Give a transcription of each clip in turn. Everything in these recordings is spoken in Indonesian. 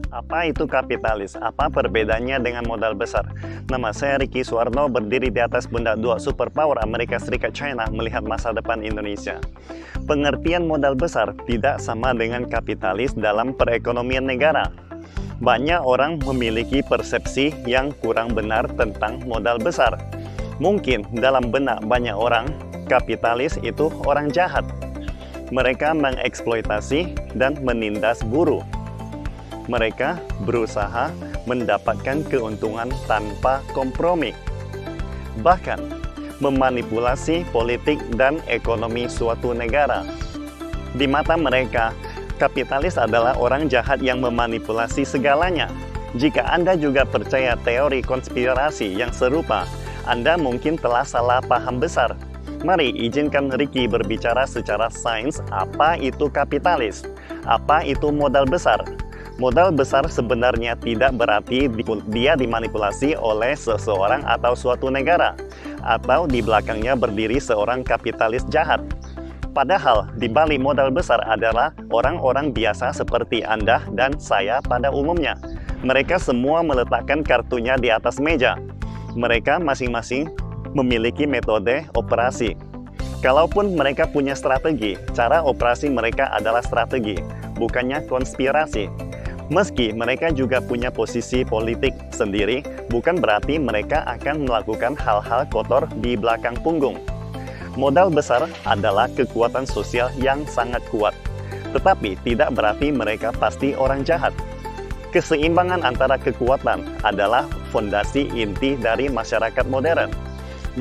Apa itu kapitalis? Apa perbedaannya dengan modal besar? Nama saya Ricky Suwarno, berdiri di atas pundak dua superpower Amerika Serikat China melihat masa depan Indonesia. Pengertian modal besar tidak sama dengan kapitalis dalam perekonomian negara. Banyak orang memiliki persepsi yang kurang benar tentang modal besar. Mungkin dalam benak banyak orang, kapitalis itu orang jahat. Mereka mengeksploitasi dan menindas buruh. Mereka berusaha mendapatkan keuntungan tanpa kompromi, bahkan memanipulasi politik dan ekonomi suatu negara. Di mata mereka, kapitalis adalah orang jahat yang memanipulasi segalanya. Jika Anda juga percaya teori konspirasi yang serupa, Anda mungkin telah salah paham besar. Mari izinkan Ricky berbicara secara sains apa itu kapitalis, apa itu modal besar. Modal besar sebenarnya tidak berarti dia dimanipulasi oleh seseorang atau suatu negara, atau di belakangnya berdiri seorang kapitalis jahat. Padahal di balik modal besar adalah orang-orang biasa seperti Anda dan saya pada umumnya. Mereka semua meletakkan kartunya di atas meja. Mereka masing-masing memiliki metode operasi. Kalaupun mereka punya strategi, cara operasi mereka adalah strategi, bukannya konspirasi. Meski mereka juga punya posisi politik sendiri, bukan berarti mereka akan melakukan hal-hal kotor di belakang punggung. Modal besar adalah kekuatan sosial yang sangat kuat, tetapi tidak berarti mereka pasti orang jahat. Keseimbangan antara kekuatan adalah fondasi inti dari masyarakat modern.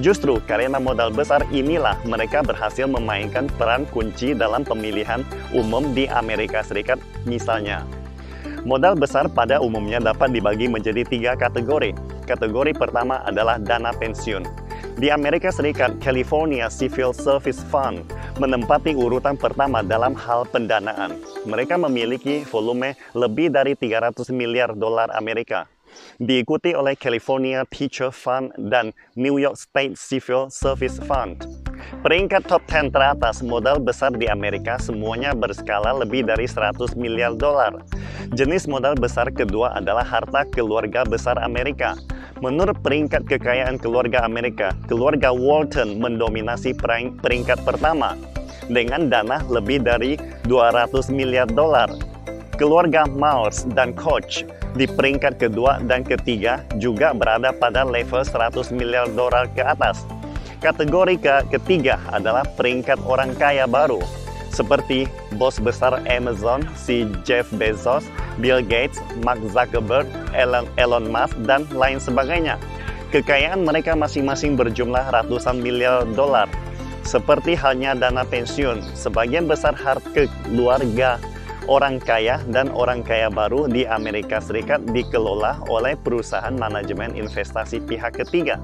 Justru karena modal besar inilah mereka berhasil memainkan peran kunci dalam pemilihan umum di Amerika Serikat misalnya. Modal besar pada umumnya dapat dibagi menjadi 3 kategori. Kategori pertama adalah dana pensiun. Di Amerika Serikat, California Civil Service Fund menempati urutan pertama dalam hal pendanaan. Mereka memiliki volume lebih dari 300 miliar dolar Amerika. Diikuti oleh California Teacher Fund dan New York State Civil Service Fund. Peringkat top 10 teratas modal besar di Amerika semuanya berskala lebih dari 100 miliar dolar. Jenis modal besar kedua adalah harta keluarga besar Amerika. Menurut peringkat kekayaan keluarga Amerika, keluarga Walton mendominasi peringkat pertama dengan dana lebih dari 200 miliar dolar. Keluarga Mars dan Koch di peringkat kedua dan ketiga juga berada pada level 100 miliar dolar ke atas. Kategori ketiga adalah peringkat orang kaya baru, seperti bos besar Amazon, si Jeff Bezos, Bill Gates, Mark Zuckerberg, Elon Musk, dan lain sebagainya. Kekayaan mereka masing-masing berjumlah ratusan miliar dolar. Seperti halnya dana pensiun, sebagian besar harta keluarga orang kaya dan orang kaya baru di Amerika Serikat dikelola oleh perusahaan manajemen investasi pihak ketiga.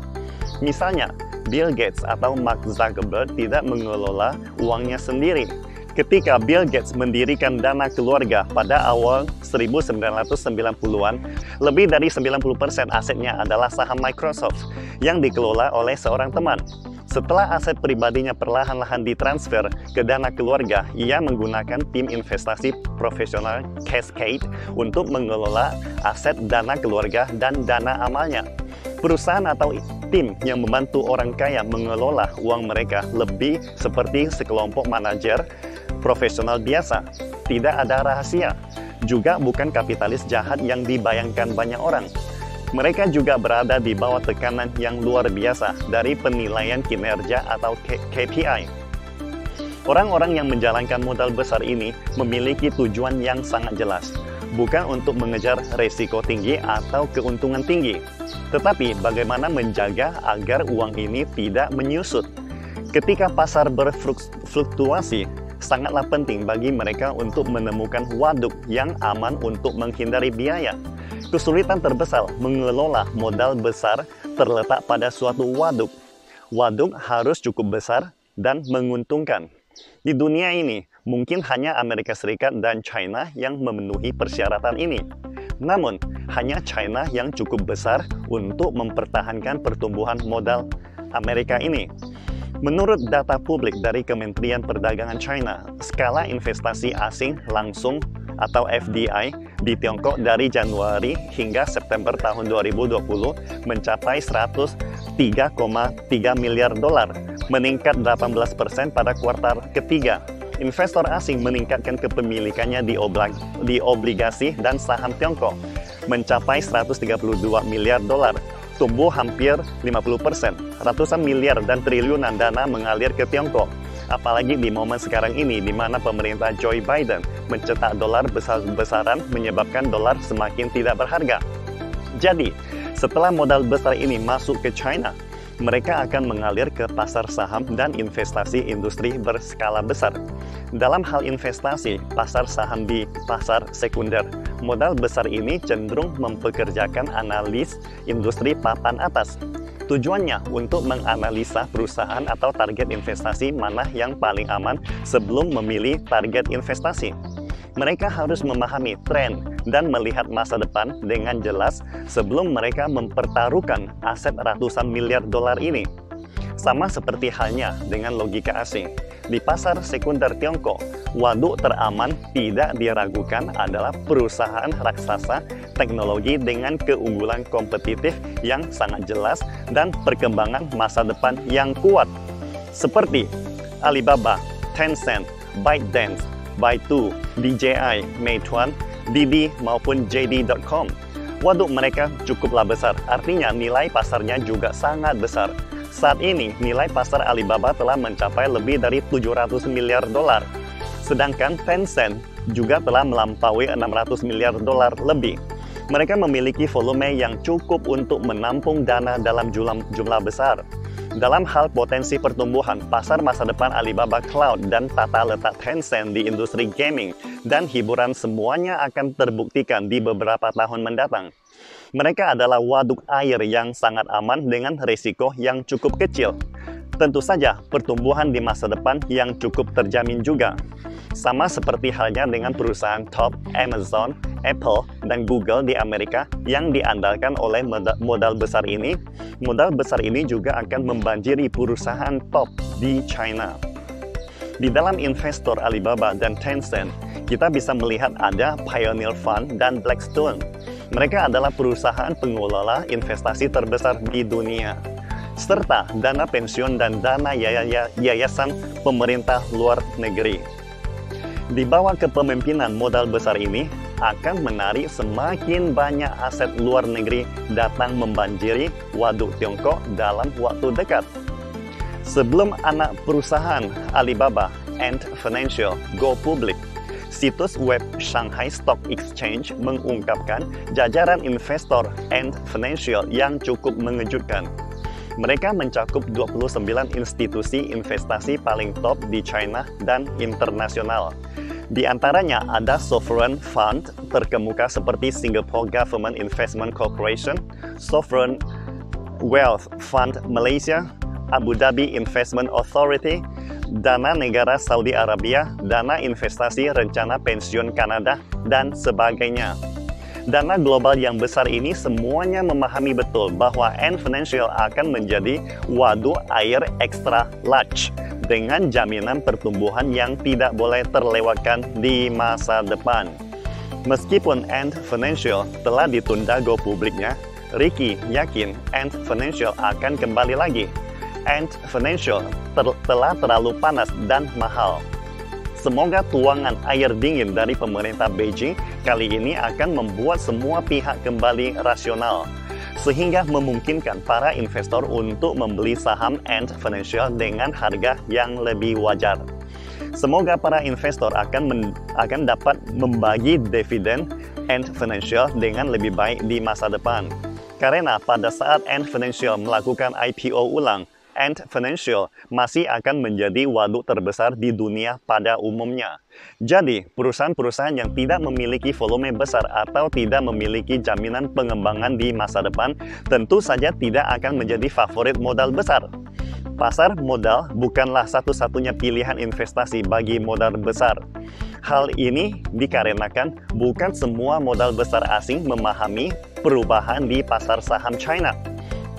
Misalnya, Bill Gates atau Mark Zuckerberg tidak mengelola uangnya sendiri. Ketika Bill Gates mendirikan dana keluarga pada awal 1990-an, lebih dari 90% asetnya adalah saham Microsoft yang dikelola oleh seorang teman. Setelah aset pribadinya perlahan-lahan ditransfer ke dana keluarga, ia menggunakan tim investasi profesional Cascade untuk mengelola aset dana keluarga dan dana amalnya. Perusahaan atau tim yang membantu orang kaya mengelola uang mereka lebih seperti sekelompok manajer profesional biasa. Tidak ada rahasia. Juga bukan kapitalis jahat yang dibayangkan banyak orang. Mereka juga berada di bawah tekanan yang luar biasa dari penilaian kinerja atau KPI. Orang-orang yang menjalankan modal besar ini memiliki tujuan yang sangat jelas. Bukan untuk mengejar resiko tinggi atau keuntungan tinggi, tetapi bagaimana menjaga agar uang ini tidak menyusut. Ketika pasar berfluktuasi, sangatlah penting bagi mereka untuk menemukan waduk yang aman untuk menghindari biaya. Kesulitan terbesar mengelola modal besar terletak pada suatu waduk. Waduk harus cukup besar dan menguntungkan. Di dunia ini, mungkin hanya Amerika Serikat dan China yang memenuhi persyaratan ini. Namun, hanya China yang cukup besar untuk mempertahankan pertumbuhan modal Amerika ini. Menurut data publik dari Kementerian Perdagangan China, skala investasi asing langsung atau FDI di Tiongkok dari Januari hingga September tahun 2020 mencapai 103,3 miliar dolar, meningkat 18% pada kuartal ketiga. Investor asing meningkatkan kepemilikannya di obligasi dan saham Tiongkok, mencapai 132 miliar dolar, tumbuh hampir 50%. Ratusan miliar dan triliunan dana mengalir ke Tiongkok. Apalagi di momen sekarang ini, di mana pemerintah Joe Biden mencetak dolar besar-besaran menyebabkan dolar semakin tidak berharga. Jadi, setelah modal besar ini masuk ke China, mereka akan mengalir ke pasar saham dan investasi industri berskala besar. Dalam hal investasi, pasar saham di pasar sekunder, modal besar ini cenderung mempekerjakan analis industri papan atas. Tujuannya untuk menganalisa perusahaan atau target investasi mana yang paling aman sebelum memilih target investasi. Mereka harus memahami tren dan melihat masa depan dengan jelas sebelum mereka mempertaruhkan aset ratusan miliar dolar ini. Sama seperti halnya dengan logika asing. Di pasar sekunder Tiongkok, waduk teraman tidak diragukan adalah perusahaan raksasa teknologi dengan keunggulan kompetitif yang sangat jelas dan perkembangan masa depan yang kuat. Seperti Alibaba, Tencent, ByteDance, Baidu, DJI, Meituan, Didi maupun JD.com. Waduk mereka cukuplah besar, artinya nilai pasarnya juga sangat besar. Saat ini, nilai pasar Alibaba telah mencapai lebih dari 700 miliar dolar. Sedangkan Tencent juga telah melampaui 600 miliar dolar lebih. Mereka memiliki volume yang cukup untuk menampung dana dalam jumlah besar. Dalam hal potensi pertumbuhan, pasar masa depan Alibaba Cloud dan tata letak Tencent di industri gaming dan hiburan semuanya akan terbuktikan di beberapa tahun mendatang. Mereka adalah waduk air yang sangat aman dengan risiko yang cukup kecil. Tentu saja, pertumbuhan di masa depan yang cukup terjamin juga. Sama seperti halnya dengan perusahaan top Amazon, Apple, dan Google di Amerika yang diandalkan oleh modal besar ini juga akan membanjiri perusahaan top di China. Di dalam investor Alibaba dan Tencent, kita bisa melihat ada Pioneer Fund dan Blackstone. Mereka adalah perusahaan pengelola investasi terbesar di dunia, serta dana pensiun dan dana yayasan pemerintah luar negeri. Di bawah kepemimpinan modal besar ini, akan menarik semakin banyak aset luar negeri datang membanjiri waduk Tiongkok dalam waktu dekat. Sebelum anak perusahaan Alibaba, Ant Financial, go public, situs web Shanghai Stock Exchange mengungkapkan jajaran investor Ant Financial yang cukup mengejutkan. Mereka mencakup 29 institusi investasi paling top di China dan internasional. Di antaranya ada sovereign fund terkemuka seperti Singapore Government Investment Corporation, Sovereign Wealth Fund Malaysia, Abu Dhabi Investment Authority, Dana Negara Saudi Arabia, Dana Investasi Rencana Pensiun Kanada, dan sebagainya. Dana global yang besar ini semuanya memahami betul bahwa Ant Financial akan menjadi waduk air extra large dengan jaminan pertumbuhan yang tidak boleh terlewatkan di masa depan. Meskipun Ant Financial telah ditunda go publiknya, Ricky yakin Ant Financial akan kembali lagi. Ant Financial telah terlalu panas dan mahal. Semoga tuangan air dingin dari pemerintah Beijing kali ini akan membuat semua pihak kembali rasional, sehingga memungkinkan para investor untuk membeli saham Ant Financial dengan harga yang lebih wajar. Semoga para investor akan dapat membagi dividen Ant Financial dengan lebih baik di masa depan. Karena pada saat Ant Financial melakukan IPO ulang, Ant Financial masih akan menjadi waduk terbesar di dunia pada umumnya. Jadi, perusahaan-perusahaan yang tidak memiliki volume besar atau tidak memiliki jaminan pengembangan di masa depan tentu saja tidak akan menjadi favorit modal besar. Pasar modal bukanlah satu-satunya pilihan investasi bagi modal besar. Hal ini dikarenakan bukan semua modal besar asing memahami perubahan di pasar saham China,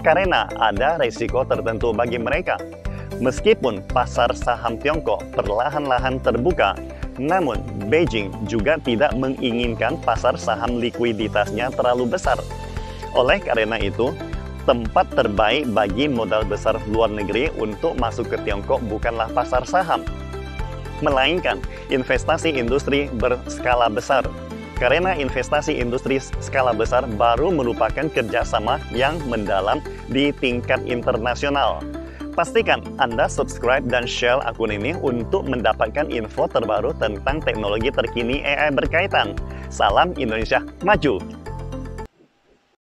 karena ada risiko tertentu bagi mereka. Meskipun pasar saham Tiongkok perlahan-lahan terbuka, Namun, Beijing juga tidak menginginkan pasar saham likuiditasnya terlalu besar. Oleh karena itu, tempat terbaik bagi modal besar luar negeri untuk masuk ke Tiongkok bukanlah pasar saham, melainkan investasi industri berskala besar. Karena investasi industri skala besar baru merupakan kerjasama yang mendalam di tingkat internasional. Pastikan Anda subscribe dan share akun ini untuk mendapatkan info terbaru tentang teknologi terkini AI berkaitan. Salam Indonesia Maju!